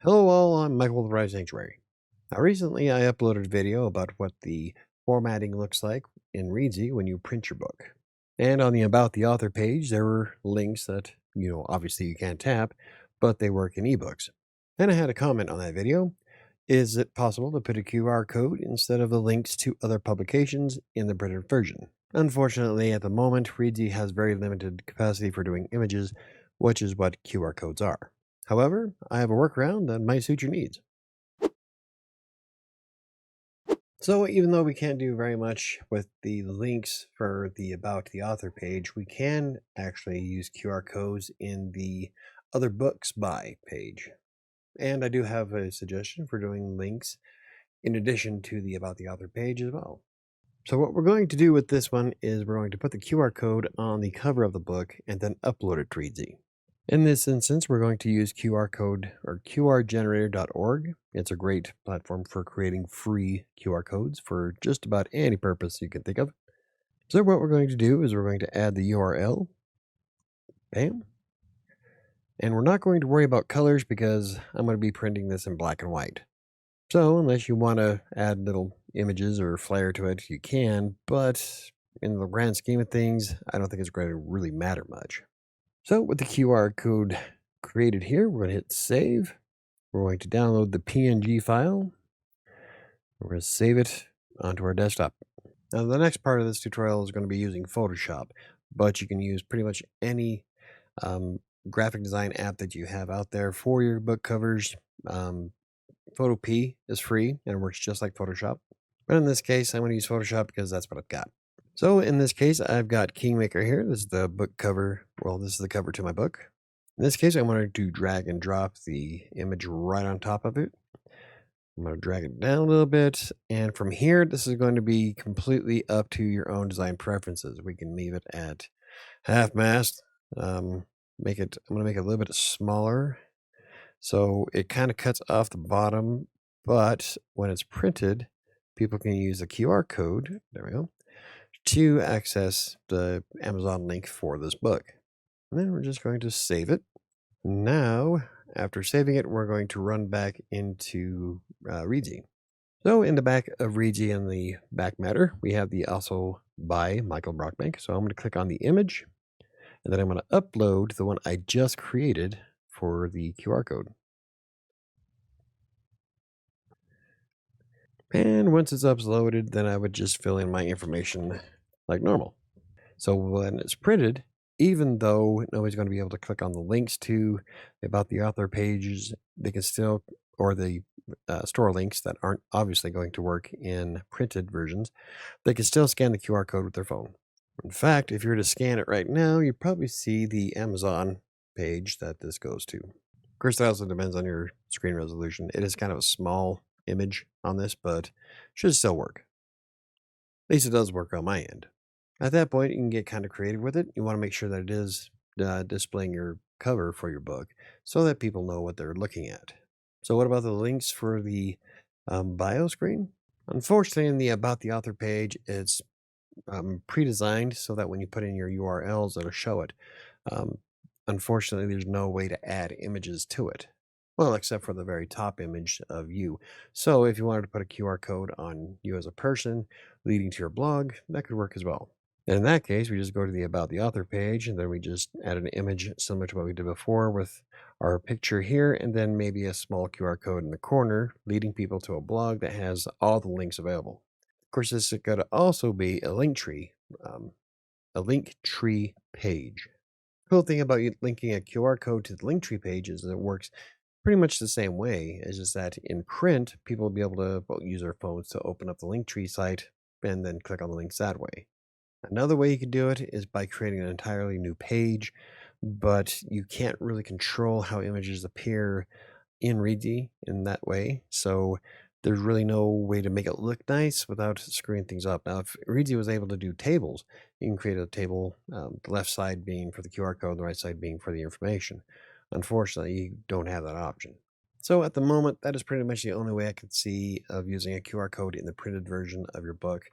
Hello all, I'm Michael with WriterSanctuary. Now recently I uploaded a video about what the formatting looks like in Reedsy when you print your book. And on the About the Author page there were links that, obviously you can't tap, but they work in ebooks. And I had a comment on that video. Is it possible to put a QR code instead of the links to other publications in the printed version? Unfortunately, at the moment, Reedsy has very limited capacity for doing images, which is what QR codes are. However, I have a workaround that might suit your needs. So even though we can't do very much with the links for the About the Author page, we can actually use QR codes in the Other Books By page. And I do have a suggestion for doing links in addition to the About the Author page as well. So what we're going to do with this one is we're going to put the QR code on the cover of the book and then upload it to Reedsy. In this instance, we're going to use QR code or qrgenerator.org. It's a great platform for creating free QR codes for just about any purpose you can think of. So what we're going to do is we're going to add the URL. Bam. And we're not going to worry about colors because I'm going to be printing this in black and white. So unless you want to add little images or flair to it, you can, but in the grand scheme of things, I don't think it's going to really matter much. So with the QR code created here, we're going to hit save. We're going to download the PNG file. We're going to save it onto our desktop. Now the next part of this tutorial is going to be using Photoshop, but you can use pretty much any graphic design app that you have out there for your book covers. Photopea is free and works just like Photoshop. But in this case, I'm going to use Photoshop because that's what I've got. So in this case, I've got Kingmaker here. This is the book cover. Well, this is the cover to my book. In this case, I'm going to drag and drop the image right on top of it. I'm going to drag it down a little bit. And from here, this is going to be completely up to your own design preferences. We can leave it at half mast. I'm going to make it a little bit smaller. So it kind of cuts off the bottom, but when it's printed, people can use the QR code. There we go. To access the Amazon link for this book. And then we're just going to save it. Now, after saving it, we're going to run back into Reedsy. So in the back of Reedsy in the back matter, we have the also by Michael Brockbank. So I'm going to click on the image, and then I'm going to upload the one I just created for the QR code. And once it's uploaded, then I would just fill in my information like normal. So when it's printed, even though nobody's going to be able to click on the links to About the Author pages, they can still, or the store links that aren't obviously going to work in printed versions, they can still scan the QR code with their phone. In fact, if you were to scan it right now, you'd probably see the Amazon page that this goes to. Of course, that also depends on your screen resolution. It is kind of a small image on this, but should still work. At least it does work on my end. At that point, you can get kind of creative with it. You want to make sure that it is displaying your cover for your book so that people know what they're looking at. So what about the links for the bio screen? Unfortunately, in the About the Author page, it's pre-designed so that when you put in your URLs, it'll show it. Unfortunately, there's no way to add images to it. Well, except for the very top image of you. So if you wanted to put a QR code on you as a person leading to your blog, that could work as well. And in that case, we just go to the About the Author page, and then we just add an image similar to what we did before with our picture here, and then maybe a small QR code in the corner leading people to a blog that has all the links available. Of course, this is going to also be a Linktree page. Cool thing about linking a QR code to the Linktree page is that it works pretty much the same way. It's just that in print, people will be able to use their phones to open up the Linktree site and then click on the links that way. Another way you can do it is by creating an entirely new page, but you can't really control how images appear in Reedsy in that way. So there's really no way to make it look nice without screwing things up. Now, if Reedsy was able to do tables, you can create a table, the left side being for the QR code, the right side being for the information. Unfortunately, you don't have that option. So at the moment, that is pretty much the only way I could see of using a QR code in the printed version of your book.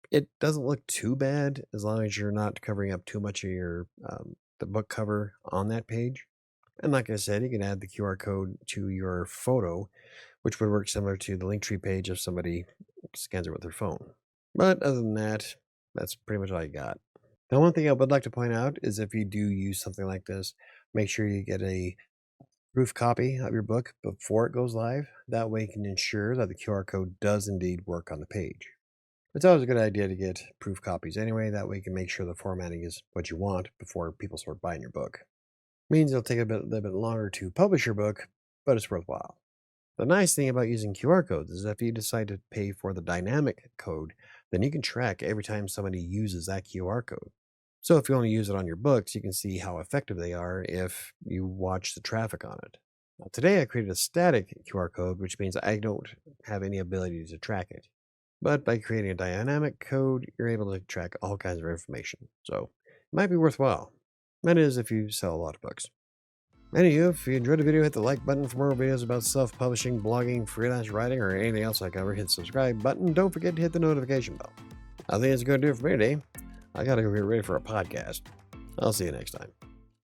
It doesn't look too bad as long as you're not covering up too much of your the book cover on that page. And like I said, you can add the QR code to your photo, which would work similar to the Linktree page if somebody scans it with their phone. But other than that, that's pretty much all you got. Now, one thing I would like to point out is if you do use something like this, make sure you get a proof copy of your book before it goes live. That way you can ensure that the QR code does indeed work on the page. It's always a good idea to get proof copies anyway. That way you can make sure the formatting is what you want before people start buying your book. Means it'll take a little bit longer to publish your book, but it's worthwhile. The nice thing about using QR codes is if you decide to pay for the dynamic code, then you can track every time somebody uses that QR code. So if you only use it on your books, you can see how effective they are if you watch the traffic on it. Now, today I created a static QR code, which means I don't have any ability to track it. But by creating a dynamic code, you're able to track all kinds of information. So it might be worthwhile. That is if you sell a lot of books. Anywho, if you enjoyed the video, hit the like button for more videos about self-publishing, blogging, freelance writing, or anything else I cover. Hit the subscribe button. Don't forget to hit the notification bell. I think it's going to do it for me today. I got to go get ready for a podcast. I'll see you next time.